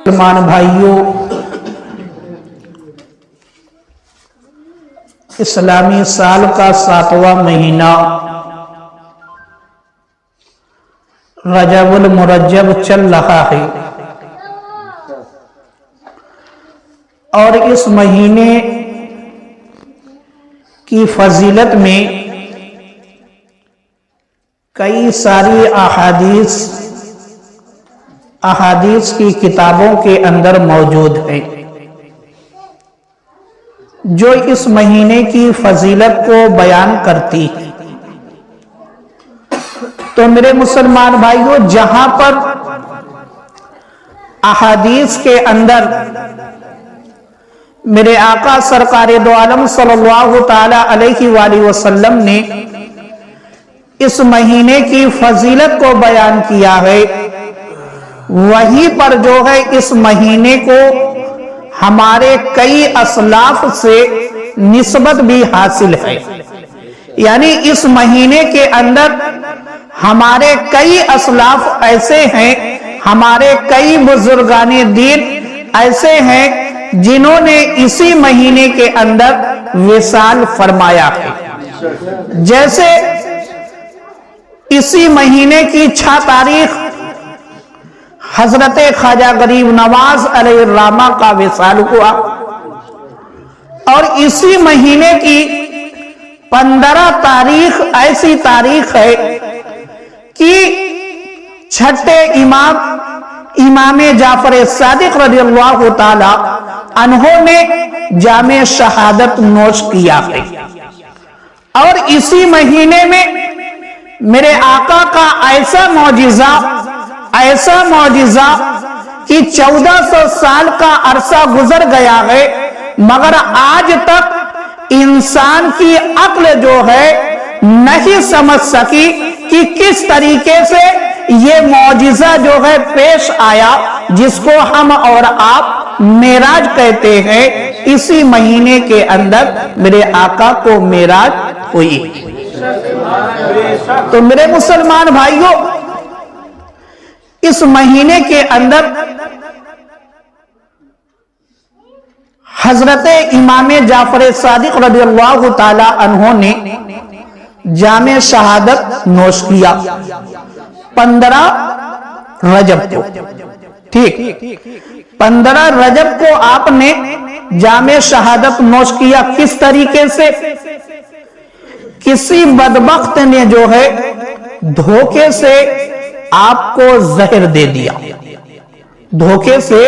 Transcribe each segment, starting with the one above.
مسلمان بھائیوں، اسلامی سال کا 7واں مہینہ رجب المرجب چل رہا ہے، اور اس مہینے کی فضیلت میں کئی ساری احادیث کی کتابوں کے اندر موجود ہیں جو اس مہینے کی فضیلت کو بیان کرتی ہے۔ تو میرے مسلمان بھائیوں، جہاں پر احادیث کے اندر میرے آقا سرکار دو عالم صلی اللہ تعالی علیہ وآلہ وسلم نے اس مہینے کی فضیلت کو بیان کیا ہے، وہیں پر جو ہے اس مہینے کو ہمارے کئی اسلاف سے نسبت بھی حاصل ہے، یعنی اس مہینے کے اندر ہمارے کئی اسلاف ایسے ہیں، ہمارے کئی بزرگان دین ایسے ہیں جنہوں نے اسی مہینے کے اندر وصال فرمایا ہے۔ جیسے اسی مہینے کی 6 تاریخ حضرت خواجہ غریب نواز علیہ الرحمہ کا وصال ہوا، اور اسی مہینے کی 15 تاریخ ایسی تاریخ ہے کہ چھٹے امام جعفر صادق رضی اللہ تعالی عنہ نے جام شہادت نوش کیا ہے، اور اسی مہینے میں میرے آقا کا ایسا معجزہ کہ 1400 سال کا عرصہ گزر گیا ہے، مگر آج تک انسان کی عقل جو ہے نہیں سمجھ سکی کہ کس طریقے سے یہ معجزہ جو ہے پیش آیا، جس کو ہم اور آپ معراج کہتے ہیں۔ اسی مہینے کے اندر میرے آقا کو معراج ہوئی۔ تو میرے مسلمان بھائیوں، اس مہینے کے اندر حضرت امام جعفر صادق رضی اللہ تعالی عنہ نے جام شہادت نوش کیا 15 رجب کو۔ ٹھیک، 15 رجب کو آپ نے جام شہادت نوش کیا۔ کس طریقے سے؟ کسی بدبخت نے جو ہے دھوکے سے آپ کو زہر دے دیا، دھوکے سے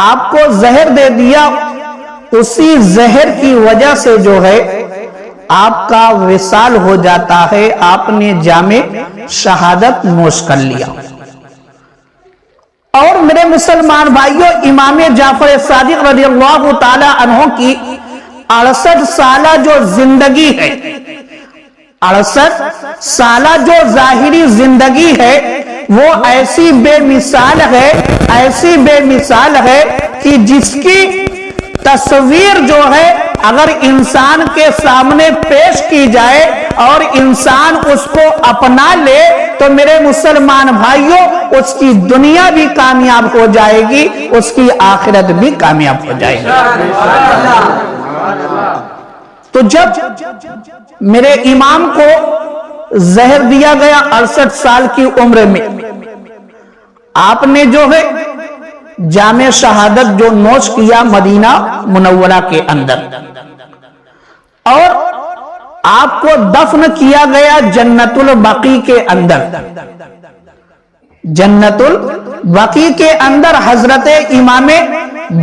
آپ کو زہر دے دیا، اسی زہر کی وجہ سے جو ہے آپ کا وصال ہو جاتا ہے، آپ نے جام شہادت نوش کر لیا۔ اور میرے مسلمان بھائیوں، امام جعفر صادق رضی اللہ تعالی عنہ کی 68 سالہ جو زندگی ہے، 68 سالہ جو ظاہری زندگی ہے، وہ ایسی بے مثال ہے، ایسی بے مثال ہے کہ جس کی تصویر جو ہے اگر انسان کے سامنے پیش کی جائے اور انسان اس کو اپنا لے تو میرے مسلمان بھائیوں، اس کی دنیا بھی کامیاب ہو جائے گی، اس کی آخرت بھی کامیاب ہو جائے گی۔ تو جب میرے امام کو زہر دیا گیا 68 سال کی عمر میں، آپ نے جو ہے جام شہادت جو نوش کیا مدینہ منورہ کے اندر، اور آپ کو دفن کیا گیا جنت البقیع کے اندر۔ جنت البقیع کے اندر حضرت امام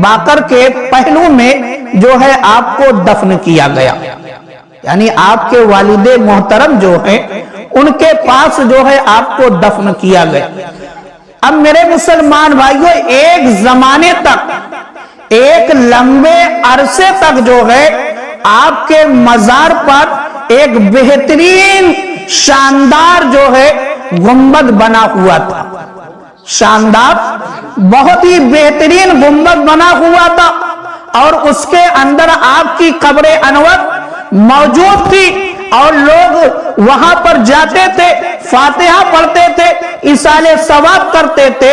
باقر کے پہلو میں جو ہے آپ کو دفن کیا گیا، یعنی آپ کے والد محترم جو ہیں ان کے پاس جو ہے آپ کو دفن کیا گیا۔ اب میرے مسلمان بھائیوں، ایک زمانے تک، ایک لمبے عرصے تک جو ہے آپ کے مزار پر ایک بہترین شاندار جو ہے گنبد بنا ہوا تھا، شاندار بہت ہی بہترین گنبد بنا ہوا تھا، اور اس کے اندر آپ کی قبر انور موجود تھی، اور لوگ وہاں پر جاتے تھے، فاتحہ پڑھتے تھے، ایصال ثواب کرتے تھے۔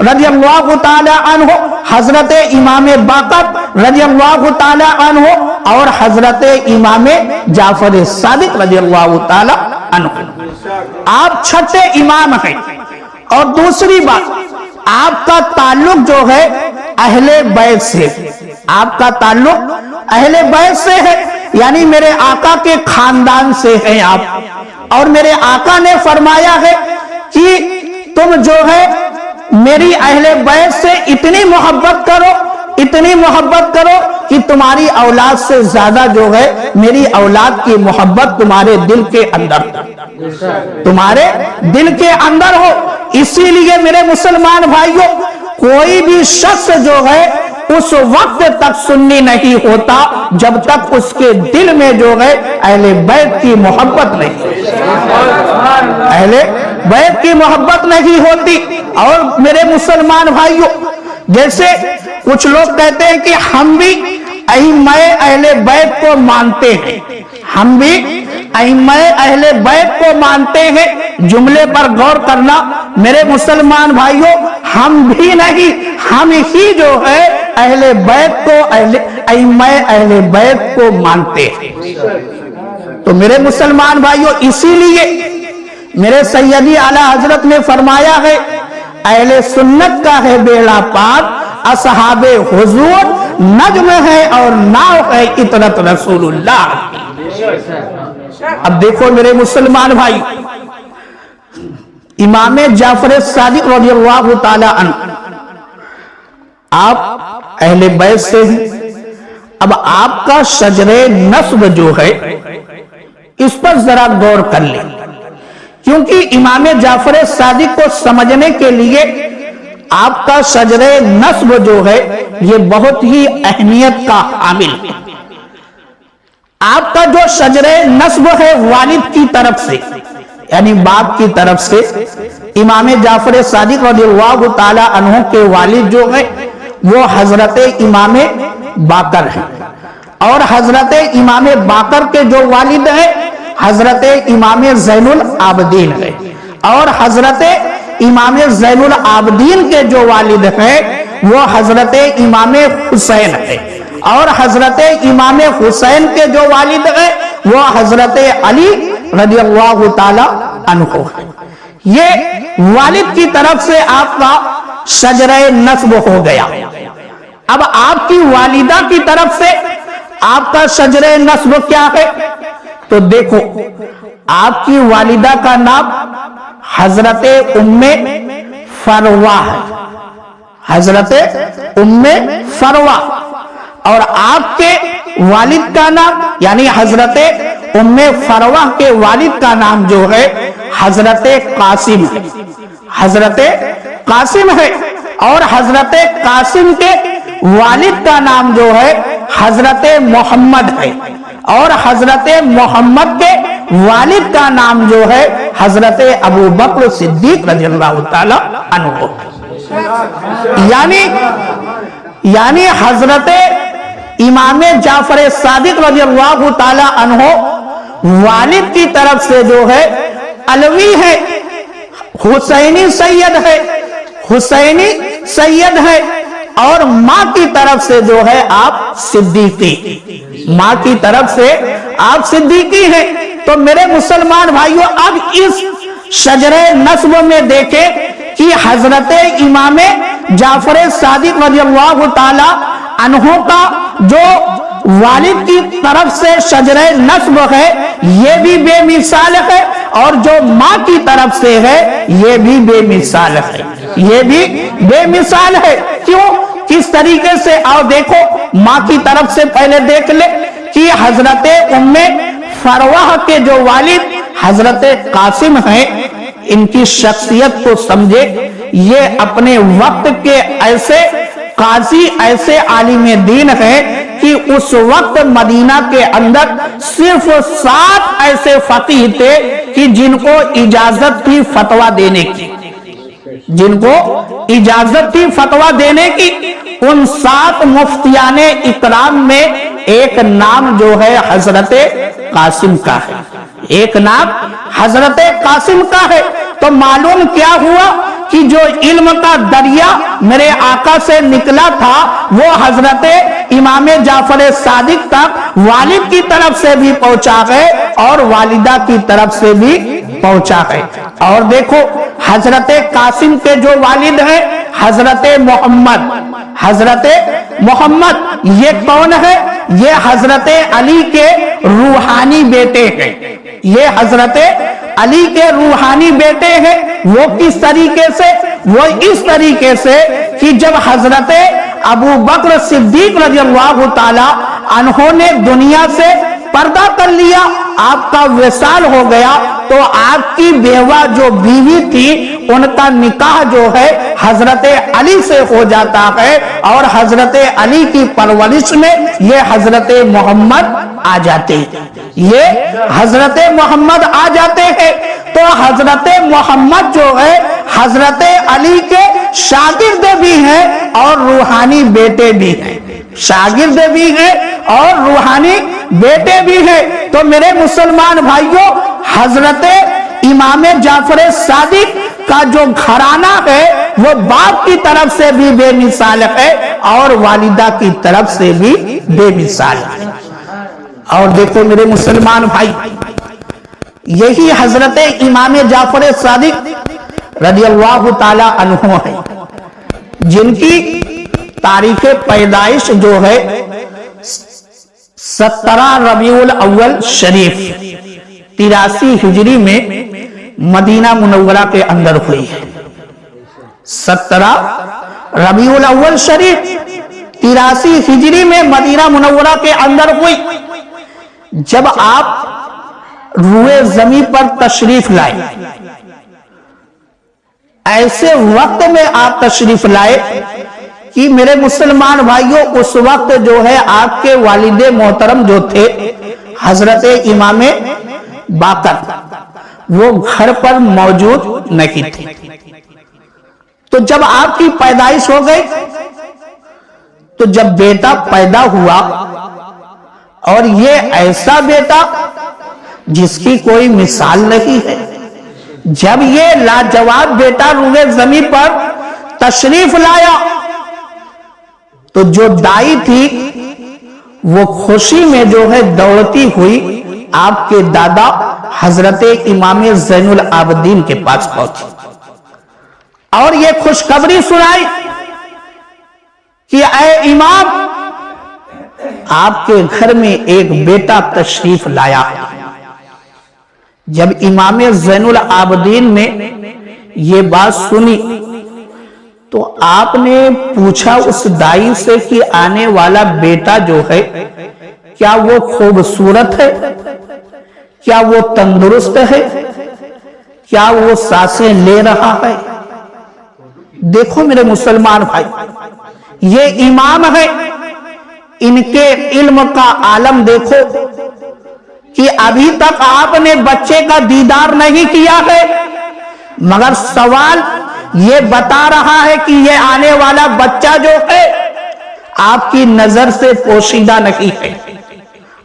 رضی اللہ تعالی عنہ، حضرت امام باقر رضی اللہ تعالی عنہ اور حضرت امام جعفر صادق رضی اللہ تعالی عنہ۔ آپ چھٹے امام ہیں۔ اور دوسری بات، آپ کا تعلق جو ہے اہل بیت سے، آپ کا تعلق اہل بیت سے ہے، یعنی میرے آقا کے خاندان سے ہیں آپ۔ اور میرے آقا نے فرمایا ہے کہ تم جو ہے میری اہل بیت سے اتنی محبت کرو، اتنی محبت کرو کہ تمہاری اولاد سے زیادہ جو ہے میری اولاد کی محبت تمہارے دل کے اندر، تمہارے دل کے اندر ہو۔ اسی لیے میرے مسلمان بھائیوں، کوئی بھی شخص جو ہے اس وقت تک سنی نہیں ہوتا جب تک اس کے دل میں جو ہے اہل بیت کی محبت نہیں، اہل بیت کی محبت نہیں ہوتی۔ اور میرے مسلمان بھائیوں، جیسے کچھ لوگ کہتے ہیں کہ ہم بھی ائمہ اہل بیت کو مانتے ہیں، ہم بھی ائمہ اہل بیت کو مانتے ہیں، جملے پر غور کرنا میرے مسلمان بھائیوں، ہم بھی نہیں، ہم ہی جو ہے اہل بیت کو، ائمہ اہل بیت کو مانتے ہیں۔ تو میرے مسلمان بھائیوں، اسی لیے میرے سیدی اعلیٰ حضرت نے فرمایا ہے، اہل سنت کا ہے بیڑا پار، اصحاب حضور نجم ہے اور ناؤ ہے اطرت رسول اللہ۔ اب دیکھو میرے مسلمان بھائی، امام جعفر صادق رضی اللہ تعالی عنہ، آپ اہل بیت سے ہیں۔ اب آپ کا شجر نسب جو ہے اس پر ذرا غور کر لیں، کیونکہ امام جعفر صادق کو سمجھنے کے لیے آپ کا شجر نسب جو ہے یہ بہت ہی اہمیت کا حامل ہے۔ آپ کا جو شجر نسب ہے والد کی طرف سے، یعنی باپ کی طرف سے، امام جعفر صادق رضی اللہ تعالی عنہ کے والد جو ہے وہ حضرت امام باقر ہیں، اور حضرت امام باقر کے جو والد ہیں حضرت امام زین العابدین ہے، اور حضرت امام زین العابدین کے جو والد ہیں وہ حضرت امام حسین ہے، اور حضرت امام حسین کے جو والد ہیں وہ حضرت علی رضی اللہ تعالی عنہ ہے۔ یہ والد کی طرف سے آپ کا شجر نسب ہو گیا۔ اب آپ کی والدہ کی طرف سے آپ کا شجر نسب کیا ہے؟ تو دیکھو، آپ کی والدہ کا نام حضرت ام فروہ ہے، حضرت ام فروہ، اور آپ کے والد کا نام یعنی حضرت ام فروہ کے والد کا نام جو ہے حضرت قاسم ہے، حضرت قاسم ہے، اور حضرت قاسم کے والد کا نام جو ہے حضرت محمد ہے، اور حضرت محمد کے والد کا نام جو ہے حضرت ابو بکر صدیق رضی اللہ تعالی عنہ، یعنی حضرت امام جعفر صادق رضی اللہ تعالی عنہ والد کی طرف سے جو ہے علوی ہے، حسینی سید ہے، حسینی سید ہے، اور ماں کی طرف سے جو ہے آپ صدیقی، ماں کی طرف سے آپ صدیقی ہیں۔ تو میرے مسلمان بھائیوں، اب اس شجر نسب میں دیکھیں کہ حضرت امام جعفر صادق رضی اللہ تعالی عنہ کا جو والد کی طرف سے شجر نسب ہے یہ بھی بے مثال ہے، اور جو ماں کی طرف سے ہے یہ بھی بے مثال ہے، یہ بھی بے مثال ہے۔ کیوں؟ کس طریقے سے؟ آؤ دیکھو، ماں کی طرف سے پہلے دیکھ لے کہ حضرت ام فروہ کے جو والد حضرت قاسم ہیں، ان کی شخصیت کو سمجھے، یہ اپنے وقت کے ایسے قاضی، ایسے عالم دین ہیں کہ اس وقت مدینہ کے اندر صرف 7 ایسے فقیہ تھے کہ جن کو اجازت تھی فتویٰ دینے کی، جن کو اجازت تھی فتویٰ دینے کی۔ ان 7 مفتیان اکرام میں ایک نام جو ہے حضرت قاسم کا ہے، ایک نام حضرت قاسم کا ہے۔ تو معلوم کیا ہوا کہ جو علم کا دریا میرے آقا سے نکلا تھا وہ حضرت امام جعفر صادق تک والد کی طرف سے بھی پہنچا گئے اور والدہ کی طرف سے بھی پہنچا گئے۔ اور دیکھو حضرت قاسم کے جو والد ہیں حضرت محمد یہ کون ہے؟ یہ حضرت علی کے روحانی بیٹے ہیں، یہ حضرت علی کے روحانی بیٹے ہیں۔ وہ کس طریقے سے؟ وہ اس طریقے سے کہ جب حضرت ابو بکر صدیق رضی اللہ تعالی عنہ نے دنیا سے پردہ کر لیا، آپ کا وصال ہو گیا، تو آپ کی بیوہ جو بیوی تھی ان کا نکاح جو ہے حضرت علی سے ہو جاتا ہے، اور حضرت علی کی پرورش میں یہ حضرت محمد آ جاتے ہیں، یہ حضرت محمد آ جاتے ہیں۔ تو حضرت محمد جو ہے حضرت علی کے شاگرد بھی ہیں اور روحانی بیٹے بھی ہیں، شاگرد بھی ہیں اور روحانی بیٹے بھی ہیں۔ تو میرے مسلمان بھائیوں، حضرت امام جعفر صادق کا جو گھرانہ ہے وہ باپ کی طرف سے بھی بے مثال ہے اور والدہ کی طرف سے بھی بے مثال ہے۔ اور دیکھو میرے مسلمان بھائی، یہی حضرت امام جعفر صادق رضی اللہ تعالی عنہ ہے جن کی تاریخ پیدائش جو ہے 17 ربیع الاول شریف 83 ہجری میں مدینہ منورہ کے اندر ہوئی ہے۔ 17 ربیع الاول شریف 83 ہجری میں مدینہ منورہ کے اندر ہوئی۔ جب آپ روئے زمین پر تشریف لائے، ایسے وقت میں آپ تشریف لائے کہ میرے مسلمان بھائیوں اس وقت جو ہے آپ کے والد محترم جو تھے حضرت امام باقر وہ گھر پر موجود نہیں تھے۔ تو جب آپ کی پیدائش ہو گئی تو جب بیٹا پیدا ہوا، اور یہ ایسا بیٹا جس کی کوئی مثال نہیں ہے، جب یہ لاجواب بیٹا روئے زمین پر تشریف لایا تو جو دائی تھی وہ خوشی میں جو ہے دوڑتی ہوئی آپ کے دادا حضرت امام زین العابدین کے پاس پہنچی اور یہ خوشخبری سنائی کہ اے امام، آپ کے گھر میں ایک بیٹا تشریف لایا ہے۔ جب امام زین العابدین نے یہ بات سنی تو آپ نے پوچھا اس دائی سے کہ آنے والا بیٹا جو ہے کیا وہ خوبصورت ہے، کیا وہ تندرست ہے، کیا وہ سانسیں لے رہا ہے؟ دیکھو میرے مسلمان بھائی، یہ امام ہے، ان کے علم کا عالم دیکھو کہ ابھی تک آپ نے بچے کا دیدار نہیں کیا ہے، مگر سوال یہ بتا رہا ہے کہ یہ آنے والا بچہ جو ہے آپ کی نظر سے پوشیدہ نہیں ہے۔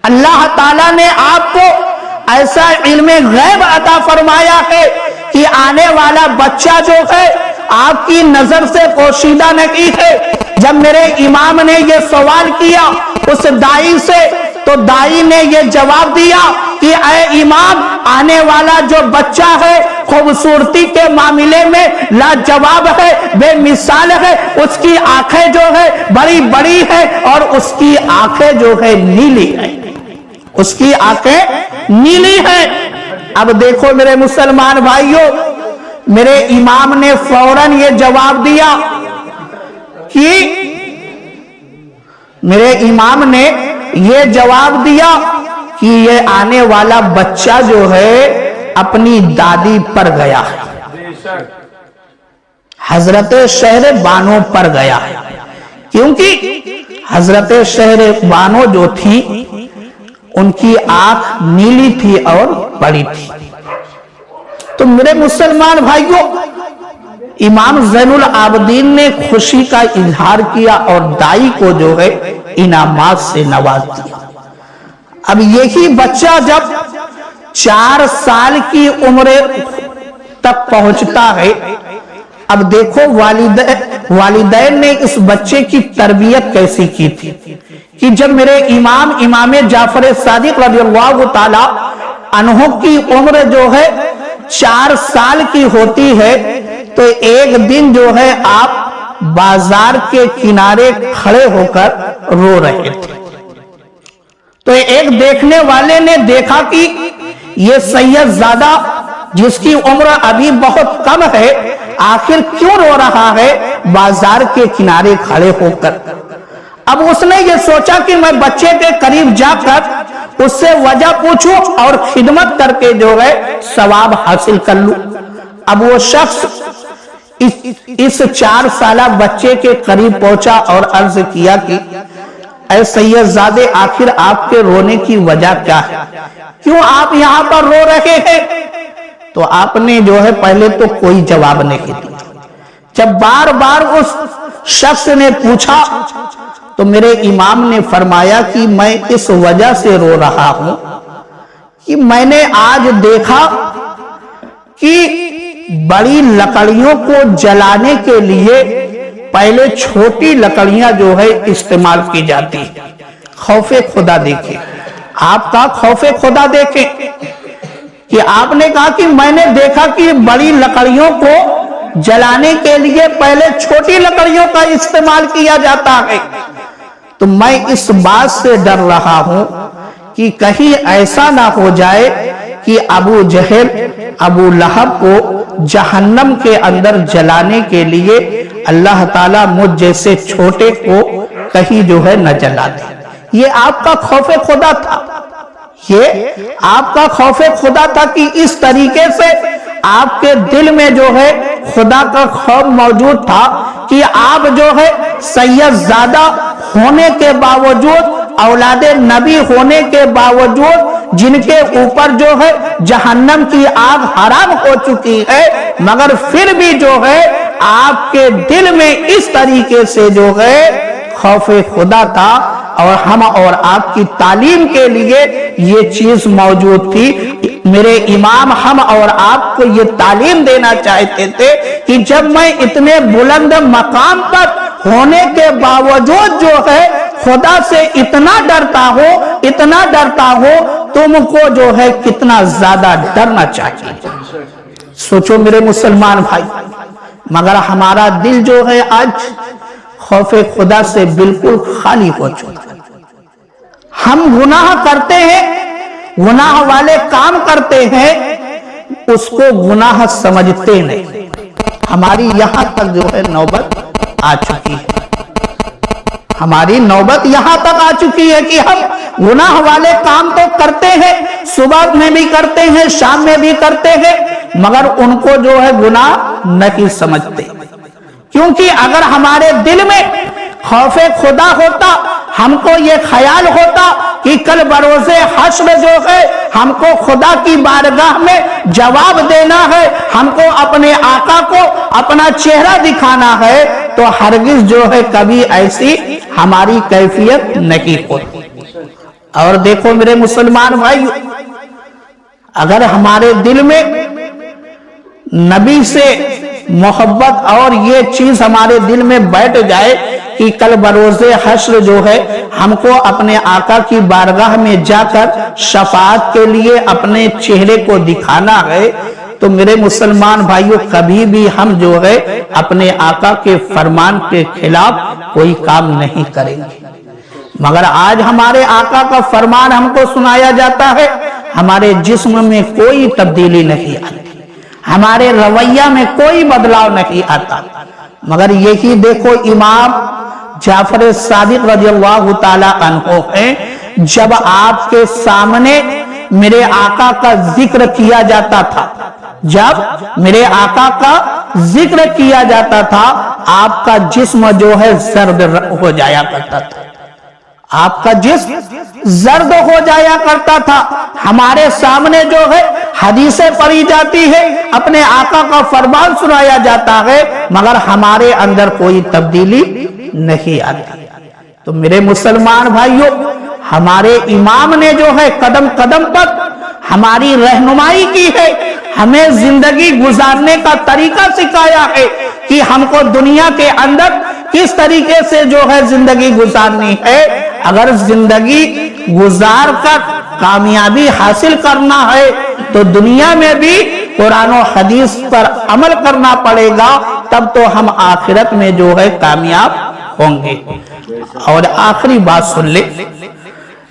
اللہ تعالیٰ نے آپ کو ایسا علم غیب عطا فرمایا ہے کہ آنے والا بچہ جو ہے آپ کی نظر سے پوشیدہ نہیں ہے۔ جب میرے امام نے یہ سوال کیا اس دائی سے تو دائی نے یہ جواب دیا کہ اے امام، آنے والا جو بچہ ہے خوبصورتی کے معاملے میں لاجواب ہے، بے مثال ہے، اس کی آنکھیں جو ہے بڑی بڑی ہے اور اس کی آنکھیں جو ہے نیلی ہے، اس کی آنکھیں نیلی ہیں۔ اب دیکھو میرے مسلمان بھائیوں، میرے امام نے فوراً یہ جواب دیا کہ میرے امام نے یہ جواب دیا کہ یہ آنے والا بچہ جو ہے اپنی دادی پر گیا ہے، حضرت شہر بانو پر گیا ہے، کیونکہ حضرت شہر بانو جو تھی ان کی آنکھ نیلی تھی اور بڑی تھی۔ تو میرے مسلمان بھائیوں، امام زین العابدین نے خوشی کا اظہار کیا اور دائی کو جو ہے انعامات سے نواز دیا۔ اب یہی بچہ جب 4 سال کی عمر تک پہنچتا ہے اب دیکھو والدین نے اس بچے کی تربیت کیسی کی تھی کہ جب میرے امام جعفر صادق رضی اللہ تعالی عنہ کی عمر جو ہے 4 سال کی ہوتی ہے تو ایک دن جو ہے آپ بازار کے کنارے کھڑے ہو کر رو رہے تھے، تو ایک دیکھنے والے نے دیکھا کہ یہ سید زادہ جس کی عمر ابھی بہت کم ہے آخر کیوں رو رہا ہے بازار کے کنارے کھڑے ہو کر۔ اب اس نے یہ سوچا کہ میں بچے کے قریب جا کر اس سے وجہ پوچھوں اور خدمت کر کے جو ہے ثواب حاصل کر لوں۔ اب وہ شخص اس 4 سالہ بچے کے قریب پہنچا اور عرض کیا کہ اے سید زادے آخر آپ کے رونے کی وجہ کیا ہے، کیوں آپ یہاں پر رو رہے ہیں؟ تو آپ نے جو ہے پہلے تو کوئی جواب نہیں دیا۔ جب بار بار اس شخص نے پوچھا تو میرے امام نے فرمایا کہ میں اس وجہ سے رو رہا ہوں کہ میں نے آج دیکھا کہ بڑی لکڑیوں کو جلانے کے لیے پہلے چھوٹی لکڑیاں جو ہے استعمال کی جاتی ہیں۔ خوف خدا دیکھیں، آپ کا خوف خدا دیکھیں کہ آپ نے کہا کہ میں نے دیکھا کہ بڑی لکڑیوں کو جلانے کے لیے پہلے چھوٹی لکڑیوں کا استعمال کیا جاتا ہے، تو میں اس بات سے ڈر رہا ہوں کہ کہیں ایسا نہ ہو جائے کہ ابو جہل ابو لہب کو جہنم کے اندر جلانے کے لیے اللہ تعالیٰ مجھ جیسے چھوٹے کو کہیں جو ہے نہ جلا دے۔ یہ آپ کا خوف خدا تھا، یہ آپ کا خوف خدا تھا کہ اس طریقے سے آپ کے دل میں جو ہے خدا کا خوف موجود تھا کہ آپ جو ہے سید زادہ ہونے کے باوجود، اولاد نبی ہونے کے باوجود، جن کے اوپر جو ہے جہنم کی آگ حرام ہو چکی ہے، مگر پھر بھی جو ہے آپ کے دل میں اس طریقے سے جو ہے خوف خدا تھا، اور ہم اور آپ کی تعلیم کے لیے یہ چیز موجود تھی۔ میرے امام ہم اور آپ کو یہ تعلیم دینا چاہتے تھے کہ جب میں اتنے بلند مقام پر ہونے کے باوجود جو ہے خدا سے اتنا ڈرتا ہوں تم کو جو ہے کتنا زیادہ ڈرنا چاہیے۔ سوچو میرے مسلمان بھائی، مگر ہمارا دل جو ہے آج خوف خدا سے بالکل خالی ہو چکا۔ ہم گناہ کرتے ہیں، گناہ والے کام کرتے ہیں، اس کو گناہ سمجھتے نہیں۔ ہماری یہاں تک جو ہے نوبت آ چکی ہے، ہماری نوبت یہاں تک آ چکی ہے کہ ہم گناہ والے کام تو کرتے ہیں، صبح میں بھی کرتے ہیں، شام میں بھی کرتے ہیں، مگر ان کو جو ہے گناہ نہیں سمجھتے۔ کیونکہ اگر ہمارے دل میں خوف خدا ہوتا، ہم کو یہ خیال ہوتا کہ کل بروز حشر جو ہے ہم کو خدا کی بارگاہ میں جواب دینا ہے، ہم کو اپنے آقا کو اپنا چہرہ دکھانا ہے، تو ہرگز جو ہے کبھی ایسی ہماری کیفیت نہیں ہوتی۔ اور دیکھو میرے مسلمان بھائیو، اگر ہمارے دل میں نبی سے محبت اور یہ چیز ہمارے دل میں بیٹھ جائے کہ کل بروز حشر جو ہے ہم کو اپنے آقا کی بارگاہ میں جا کر شفاعت کے لیے اپنے چہرے کو دکھانا ہے، تو میرے مسلمان بھائیو کبھی بھی ہم جو ہے اپنے آقا کے فرمان کے خلاف کوئی کام نہیں کریں گے۔ مگر آج ہمارے آقا کا فرمان ہم کو سنایا جاتا ہے، ہمارے جسم میں کوئی تبدیلی نہیں آتی، ہمارے رویہ میں کوئی بدلاؤ نہیں آتا، مگر یہی دیکھو امام جعفر صادق رضی اللہ تعالی عنہ ہے، جب آپ کے سامنے میرے آقا کا ذکر کیا جاتا تھا، جب میرے آقا کا ذکر کیا جاتا تھا، آپ کا جسم جو ہے زرد ہو جایا کرتا تھا، آپ کا جسم زرد ہو جایا کرتا تھا۔ ہمارے سامنے جو ہے حدیثیں پڑھی جاتی ہے، اپنے آقا کا فرمان سنایا جاتا ہے، مگر ہمارے اندر کوئی تبدیلی نہیں آتی۔ تو میرے مسلمان بھائیوں، ہمارے امام نے جو ہے قدم قدم پر ہماری رہنمائی کی ہے، ہمیں زندگی گزارنے کا طریقہ سکھایا ہے کہ ہم کو دنیا کے اندر کس طریقے سے جو ہے زندگی گزارنی ہے۔ اگر زندگی گزار کر کامیابی حاصل کرنا ہے تو دنیا میں بھی قرآن و حدیث پر عمل کرنا پڑے گا، تب تو ہم آخرت میں جو ہے کامیاب ہوں گے۔ اور آخری بات سن لے،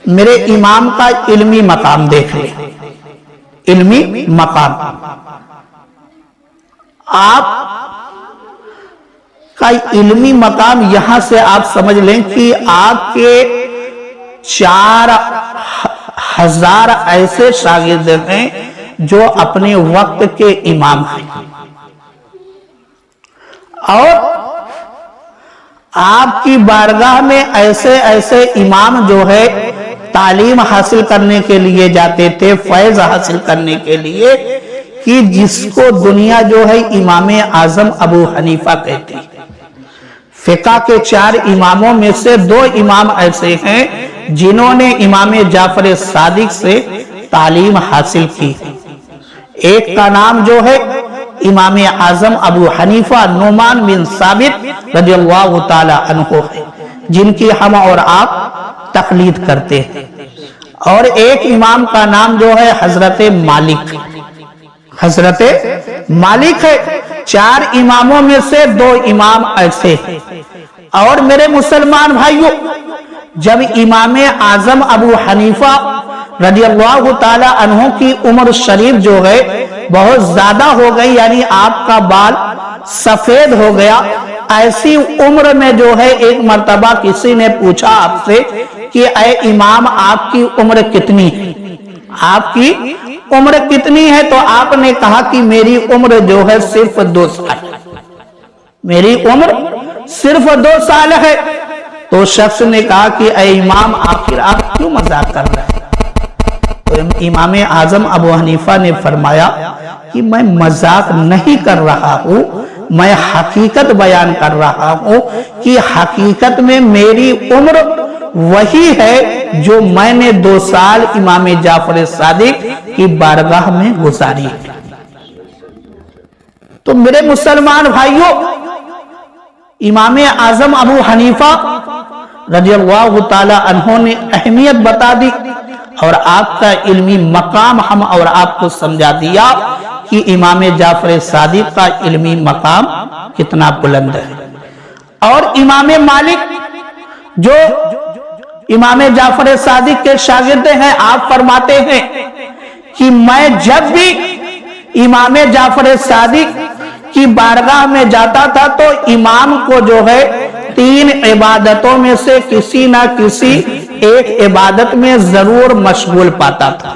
میرے امام کا علمی مقام دیکھ لے، علمی مقام۔ آپ کا علمی مقام یہاں سے آپ سمجھ لیں کہ آپ کے 4000 ایسے شاگرد ہیں جو اپنے وقت کے امام ہیں، اور آپ کی بارگاہ میں ایسے ایسے امام جو ہے تعلیم حاصل کرنے کے لیے جاتے تھے، فیض حاصل کرنے کے لیے، کہ جس کو دنیا جو ہے امام اعظم ابو حنیفہ کہتی ہے۔ فقہ کے 4 اماموں میں سے 2 امام ایسے ہیں جنہوں نے امام جعفر صادق سے تعلیم حاصل کی۔ ایک کا نام جو ہے امام اعظم ابو حنیفہ نعمان بن ثابت رضی اللہ تعالی عنہ ہے، جن کی ہم اور آپ تقلید کرتے ہیں۔ اور ایک امام کا نام جو ہے حضرت مالک، حضرت مالک ہے۔ 4 اماموں میں سے 2 امام ایسے ہیں۔ اور میرے مسلمان بھائیوں، جب امام اعظم ابو حنیفہ رضی اللہ تعالی عنہ کی عمر شریف جو ہے بہت زیادہ ہو گئی، یعنی آپ کا بال سفید ہو گیا، ایسی عمر میں جو ہے ایک مرتبہ کسی نے پوچھا آپ سے کہ اے امام آپ کی عمر کتنی ہے، آپ کی عمر کتنی ہے؟ تو آپ نے کہا کہ میری عمر جو ہے صرف 2 سال، میری عمر صرف 2 سال ہے۔ تو شخص نے کہا کہ اے امام آخر آپ کیوں مذاق کر رہے ہیں؟ تو امام اعظم ابو حنیفہ نے فرمایا کہ میں مذاق نہیں کر رہا ہوں، میں حقیقت بیان کر رہا ہوں کہ حقیقت میں میری عمر وہی ہے جو میں نے 2 سال امام جعفر صادق کی بارگاہ میں گزاری ہے۔ تو میرے مسلمان بھائیوں، امام اعظم ابو حنیفہ رضی اللہ تعالی عنہ نے اہمیت بتا دی، اور آپ کا علمی مقام ہم اور آپ کو سمجھا دیا کہ امام جعفر صادق کا علمی مقام کتنا بلند ہے۔ اور امام مالک جو امام جعفر صادق کے شاگرد ہیں، آپ فرماتے ہیں کہ میں جب بھی امام جعفر صادق کی بارگاہ میں جاتا تھا تو امام کو جو ہے 3 عبادتوں میں سے کسی نہ کسی ایک عبادت میں ضرور مشغول پاتا تھا۔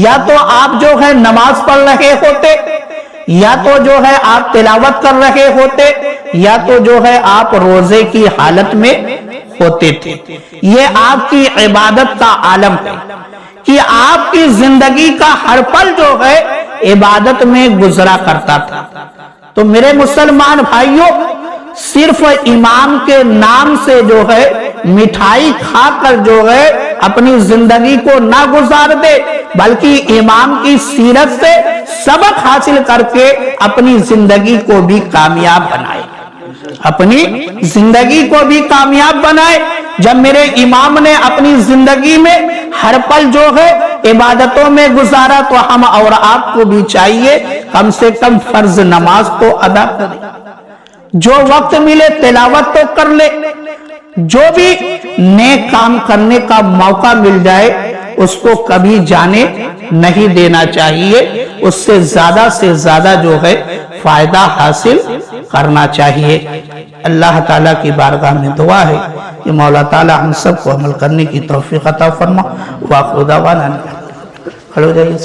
یا تو آپ جو ہے نماز پڑھ رہے ہوتے، یا تو جو ہے آپ تلاوت کر رہے ہوتے، یا تو جو ہے آپ روزے کی حالت میں ہوتے تھے۔ یہ آپ کی عبادت کا عالم ہے کہ آپ کی زندگی کا ہر پل جو ہے عبادت میں گزرا کرتا تھا۔ تو میرے مسلمان بھائیوں، صرف امام کے نام سے جو ہے مٹھائی کھا کر جو ہے اپنی زندگی کو نہ گزار دے، بلکہ امام کی سیرت سے سبق حاصل کر کے اپنی زندگی کو بھی کامیاب بنائے، اپنی زندگی کو بھی کامیاب بنائے۔ جب میرے امام نے اپنی زندگی میں ہر پل جو ہے عبادتوں میں گزارا، تو ہم اور آپ کو بھی چاہیے کم سے کم فرض نماز تو ادا کریں، جو وقت ملے تلاوت تو کر لے، جو بھی نیک کام کرنے کا موقع مل جائے اس کو کبھی جانے نہیں دینا چاہیے، اس سے زیادہ جو ہے فائدہ حاصل کرنا چاہیے۔ اللہ تعالیٰ کی بارگاہ میں دعا ہے کہ مولا تعالیٰ ہم سب کو عمل کرنے کی توفیق عطا فرما۔ وآخر دعوانا کھڑے ہو جائیے۔